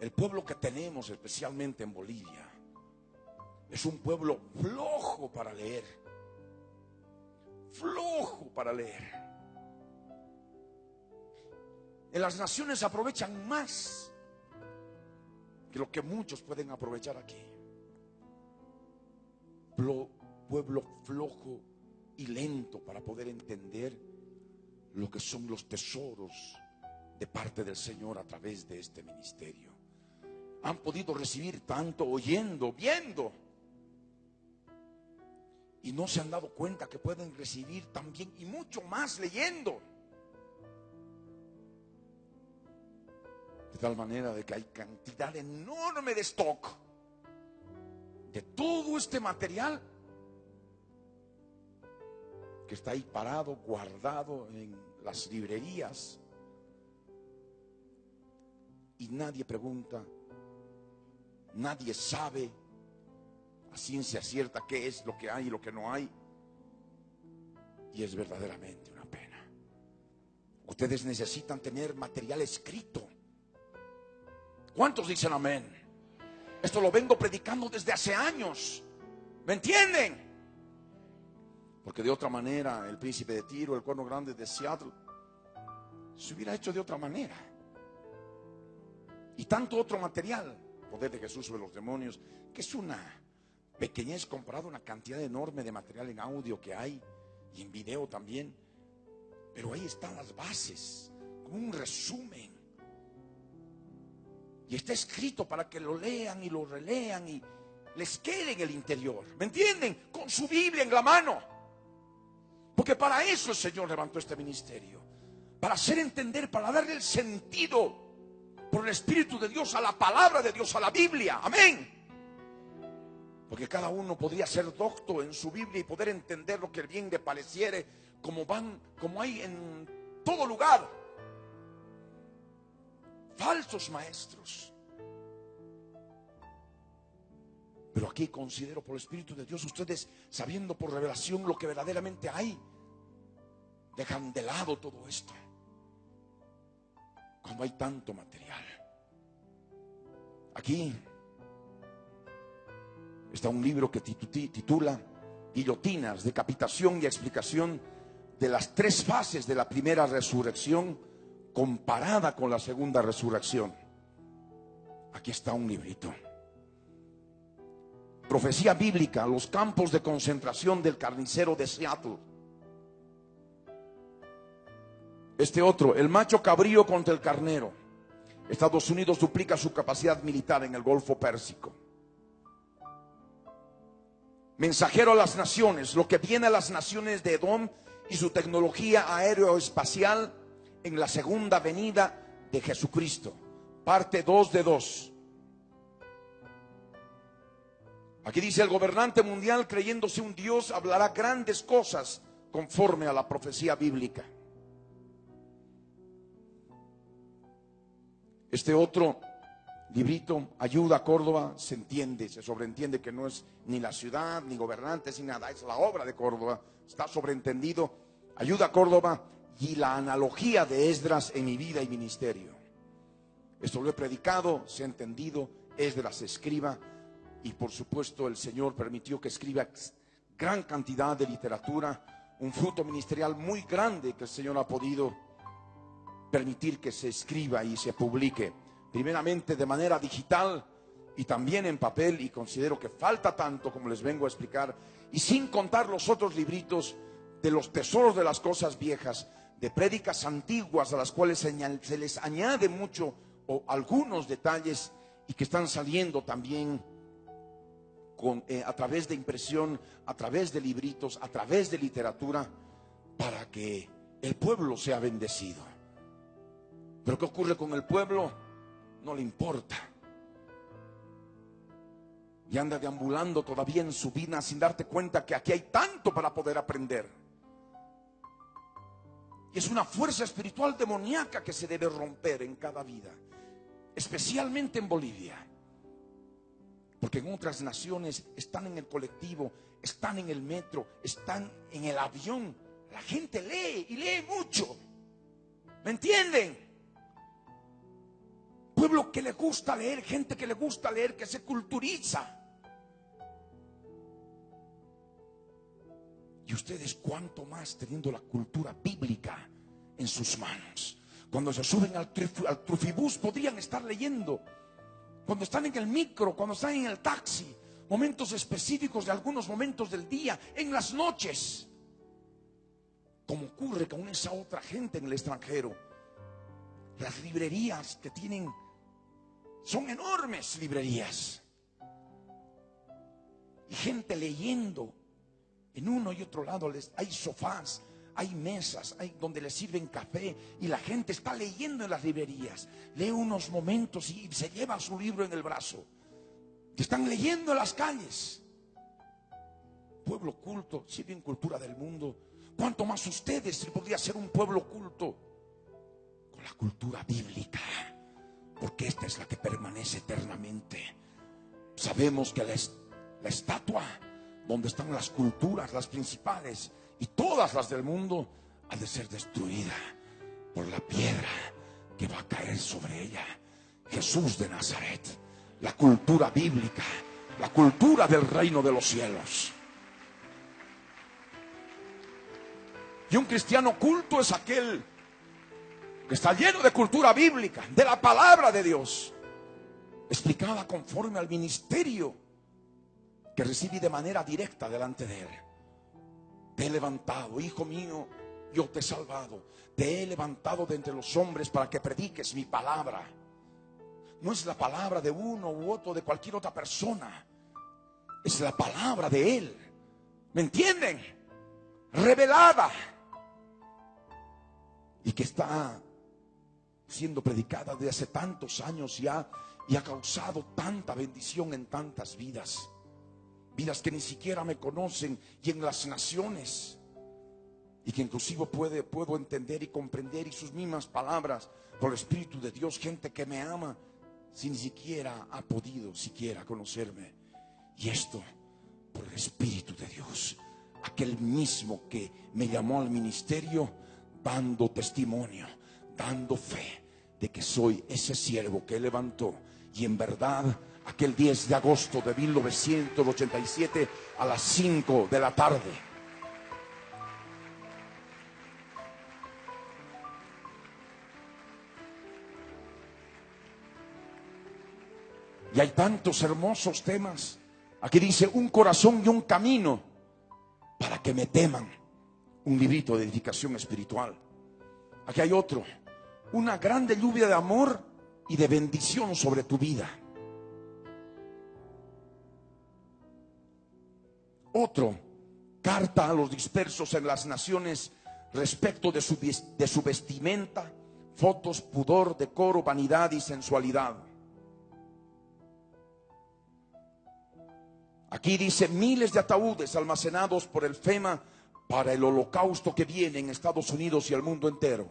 El pueblo que tenemos, especialmente en Bolivia, es un pueblo flojo para leer. Flojo para leer. En las naciones aprovechan más que lo que muchos pueden aprovechar aquí. Pueblo flojo y lento para poder entender lo que son los tesoros de parte del Señor a través de este ministerio. Han podido recibir tanto oyendo, viendo, y no se han dado cuenta que pueden recibir también y mucho más leyendo. De tal manera de que hay cantidad enorme de stock de todo este material que está ahí parado, guardado en las librerías, y nadie pregunta, nadie sabe a ciencia cierta qué es lo que hay y lo que no hay. Y es verdaderamente una pena. Ustedes necesitan tener material escrito. ¿Cuántos dicen amén? Esto lo vengo predicando desde hace años. ¿Me entienden? Porque de otra manera el príncipe de Tiro, el cuerno grande de Seattle, se hubiera hecho de otra manera. Y tanto otro material, poder de Jesús sobre los demonios, que es una pequeñez comparado a una cantidad enorme de material en audio que hay y en video también. Pero ahí están las bases, como un resumen. Y está escrito para que lo lean y lo relean y les quede en el interior. ¿Me entienden? Con su Biblia en la mano. Porque para eso el Señor levantó este ministerio. Para hacer entender, para darle el sentido por el Espíritu de Dios a la palabra de Dios, a la Biblia. Amén. Porque cada uno podría ser docto en su Biblia y poder entender lo que bien le pareciere, como hay en todo lugar falsos maestros. Pero aquí considero por el Espíritu de Dios, ustedes sabiendo por revelación lo que verdaderamente hay, dejan de lado todo esto cuando hay tanto material. Aquí está un libro que titula Guillotinas, decapitación y explicación de las 3 fases de la primera resurrección comparada con la segunda resurrección. Aquí está un librito. Profecía bíblica, los campos de concentración del carnicero de Seattle. Este otro, el macho cabrío contra el carnero. Estados Unidos duplica su capacidad militar en el Golfo Pérsico. Mensajero a las naciones, lo que viene a las naciones de Edom y su tecnología aeroespacial en la segunda venida de Jesucristo. Parte 2 de 2. Aquí dice: el gobernante mundial, creyéndose un Dios, hablará grandes cosas conforme a la profecía bíblica. Este otro librito, Ayuda a Córdoba, se entiende, se sobreentiende que no es ni la ciudad, ni gobernantes, ni nada, es la obra de Córdoba, está sobreentendido. Ayuda a Córdoba y la analogía de Esdras en mi vida y ministerio. Esto lo he predicado, se ha entendido, Esdras escriba, y por supuesto el Señor permitió que escriba gran cantidad de literatura, un fruto ministerial muy grande que el Señor ha podido permitir que se escriba y se publique, primeramente de manera digital y también en papel, y considero que falta tanto, como les vengo a explicar, y sin contar los otros libritos de los tesoros de las cosas viejas, de prédicas antiguas a las cuales se les añade mucho o algunos detalles, y que están saliendo también a través de impresión, a través de libritos, a través de literatura, para que el pueblo sea bendecido. Pero ¿qué ocurre con el pueblo? No le importa. Y anda deambulando todavía en su vida sin darte cuenta que aquí hay tanto para poder aprender. Y es una fuerza espiritual demoníaca que se debe romper en cada vida, especialmente en Bolivia. Porque en otras naciones están en el colectivo, están en el metro, están en el avión. La gente lee y lee mucho. ¿Me entienden? Pueblo que le gusta leer, gente que le gusta leer, que se culturiza. Y ustedes cuánto más teniendo la cultura bíblica en sus manos. Cuando se suben al trufibús podrían estar leyendo. Cuando están en el micro, cuando están en el taxi, momentos específicos de algunos momentos del día, en las noches. Como ocurre con esa otra gente en el extranjero. Las librerías que tienen son enormes librerías. Y gente leyendo. En uno y otro lado hay sofás, hay mesas, hay donde les sirven café y la gente está leyendo en las librerías. Lee unos momentos y se lleva su libro en el brazo. Y están leyendo en las calles. Pueblo culto, sirven cultura del mundo. ¿Cuánto más ustedes podría ser un pueblo culto? Con la cultura bíblica, porque esta es la que permanece eternamente. Sabemos que la estatua donde están las culturas, las principales y todas las del mundo, ha de ser destruida por la piedra que va a caer sobre ella. Jesús de Nazaret, la cultura bíblica, la cultura del reino de los cielos. Y un cristiano culto es aquel que está lleno de cultura bíblica, de la palabra de Dios, explicada conforme al ministerio que recibí de manera directa delante de Él. Te he levantado, hijo mío, yo te he salvado. Te he levantado de entre los hombres para que prediques mi palabra. No es la palabra de uno u otro, de cualquier otra persona. Es la palabra de Él. ¿Me entienden? Revelada. Y que está siendo predicada desde hace tantos años ya, y ha causado tanta bendición en tantas vidas. Vidas que ni siquiera me conocen y en las naciones. Y que inclusive puedo entender y comprender, y sus mismas palabras por el Espíritu de Dios, gente que me ama sin ni siquiera ha podido siquiera conocerme. Y esto por el Espíritu de Dios, aquel mismo que me llamó al ministerio, dando testimonio, dando fe de que soy ese siervo que Él levantó. Y en verdad, aquel 10 de agosto de 1987 a las 5 de la tarde, y hay tantos hermosos temas. Aquí dice: un corazón y un camino para que me teman. Un librito de edificación espiritual. Aquí hay otro: una grande lluvia de amor y de bendición sobre tu vida. Otro: carta a los dispersos en las naciones respecto de su vestimenta, fotos, pudor, decoro, vanidad y sensualidad. Aquí dice: miles de ataúdes almacenados por el FEMA para el holocausto que viene en Estados Unidos y el mundo entero.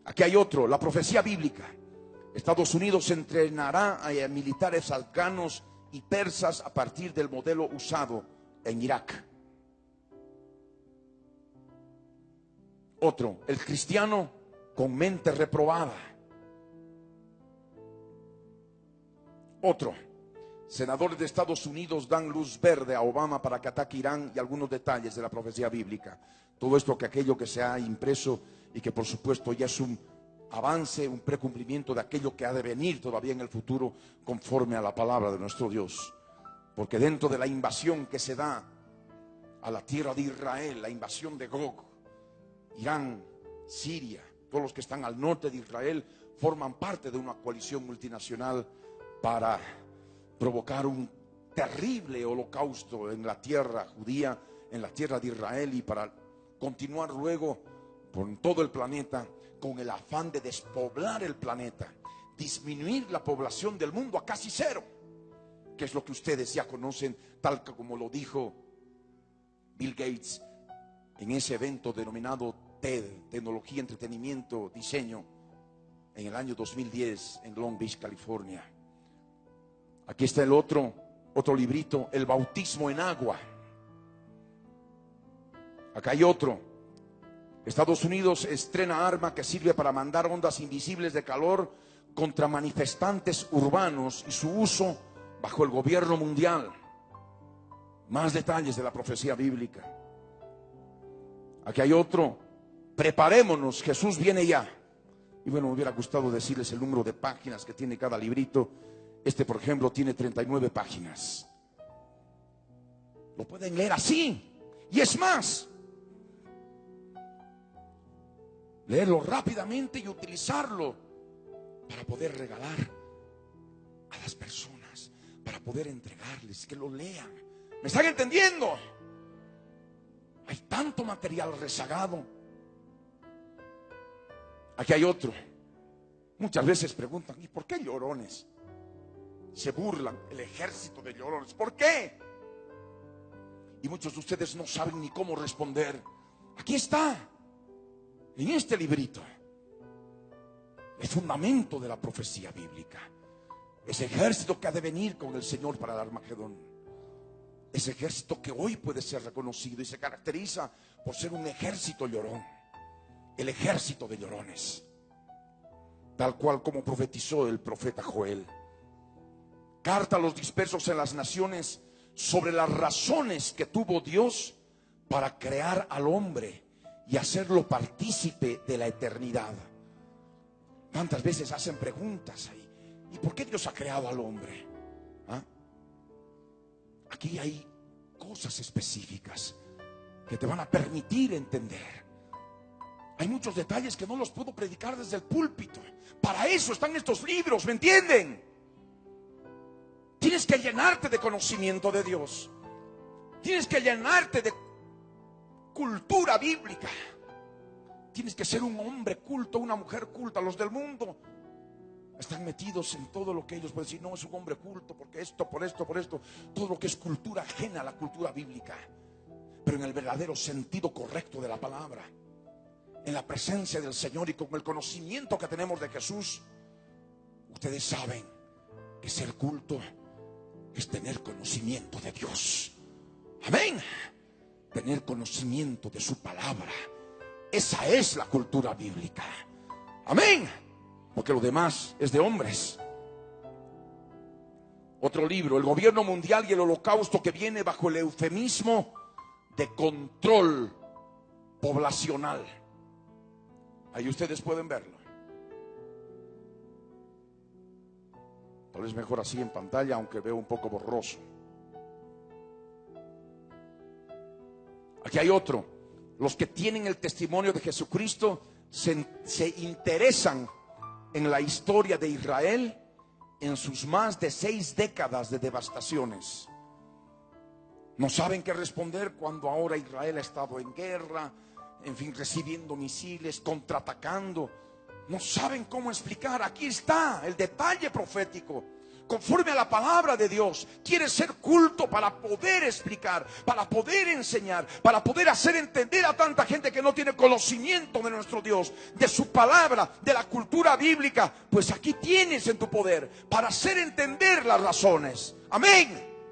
Aquí hay otro: la profecía bíblica. Estados Unidos entrenará a militares afganos y persas a partir del modelo usado en Irak. Otro: el cristiano con mente reprobada. Otro: senadores de Estados Unidos dan luz verde a Obama para que ataque Irán, y algunos detalles de la profecía bíblica. Todo esto, que aquello que se ha impreso y que por supuesto ya es un avance, un precumplimiento de aquello que ha de venir todavía en el futuro, conforme a la palabra de nuestro Dios. Porque dentro de la invasión que se da a la tierra de Israel, la invasión de Gog, Irán, Siria, todos los que están al norte de Israel forman parte de una coalición multinacional para provocar un terrible holocausto en la tierra judía, en la tierra de Israel, y para continuar luego por todo el planeta con el afán de despoblar el planeta, disminuir la población del mundo a casi cero, que es lo que ustedes ya conocen, tal como lo dijo Bill Gates en ese evento denominado TED, Tecnología, Entretenimiento, Diseño, en el año 2010 en Long Beach, California. Aquí está el otro librito: el bautismo en agua. Acá hay otro: Estados Unidos estrena arma que sirve para mandar ondas invisibles de calor contra manifestantes urbanos y su uso bajo el gobierno mundial. Más detalles de la profecía bíblica. Aquí hay otro: preparémonos, Jesús viene ya. Y bueno, me hubiera gustado decirles el número de páginas que tiene cada librito. Este, por ejemplo, tiene 39 páginas. Lo pueden leer así. Y es más, leerlo rápidamente y utilizarlo para poder regalar a las personas, para poder entregarles, que lo lean. ¿Me están entendiendo? Hay tanto material rezagado. Aquí hay otro. Muchas veces preguntan: ¿y por qué llorones? Se burlan, el ejército de llorones. ¿Por qué? Y muchos de ustedes no saben ni cómo responder. Aquí está, en este librito, el fundamento de la profecía bíblica. Ese ejército que ha de venir con el Señor para el Armagedón. Ese ejército que hoy puede ser reconocido y se caracteriza por ser un ejército llorón. El ejército de llorones, tal cual como profetizó el profeta Joel. Carta a los dispersos en las naciones sobre las razones que tuvo Dios para crear al hombre y hacerlo partícipe de la eternidad. Tantas veces hacen preguntas ahí: ¿y por qué Dios ha creado al hombre? ¿Ah? Aquí hay cosas específicas que te van a permitir entender. Hay muchos detalles que no los puedo predicar desde el púlpito. Para eso están estos libros, ¿me entienden? Tienes que llenarte de conocimiento de Dios. Tienes que llenarte de cultura bíblica. Tienes que ser un hombre culto, una mujer culta. Los del mundo están metidos en todo lo que ellos pueden decir: no, es un hombre culto porque esto, por esto, por esto. Todo lo que es cultura ajena a la cultura bíblica. Pero en el verdadero sentido correcto de la palabra, en la presencia del Señor y con el conocimiento que tenemos de Jesús, ustedes saben que ser culto es tener conocimiento de Dios. Amén. Tener conocimiento de su palabra. Esa es la cultura bíblica. Amén. Porque lo demás es de hombres. Otro libro: el gobierno mundial y el holocausto, que viene bajo el eufemismo de control poblacional. Ahí ustedes pueden verlo. Tal vez mejor así en pantalla, aunque veo un poco borroso. Aquí hay otro: los que tienen el testimonio de Jesucristo se interesan en la historia de Israel en sus más de 6 décadas de devastaciones. No saben qué responder cuando ahora Israel ha estado en guerra, en fin, recibiendo misiles, contraatacando. No saben cómo explicar. Aquí está el detalle profético, conforme a la palabra de Dios. Quieres ser culto para poder explicar, para poder enseñar, para poder hacer entender a tanta gente que no tiene conocimiento de nuestro Dios, de su palabra, de la cultura bíblica. Pues aquí tienes en tu poder para hacer entender las razones. Amén.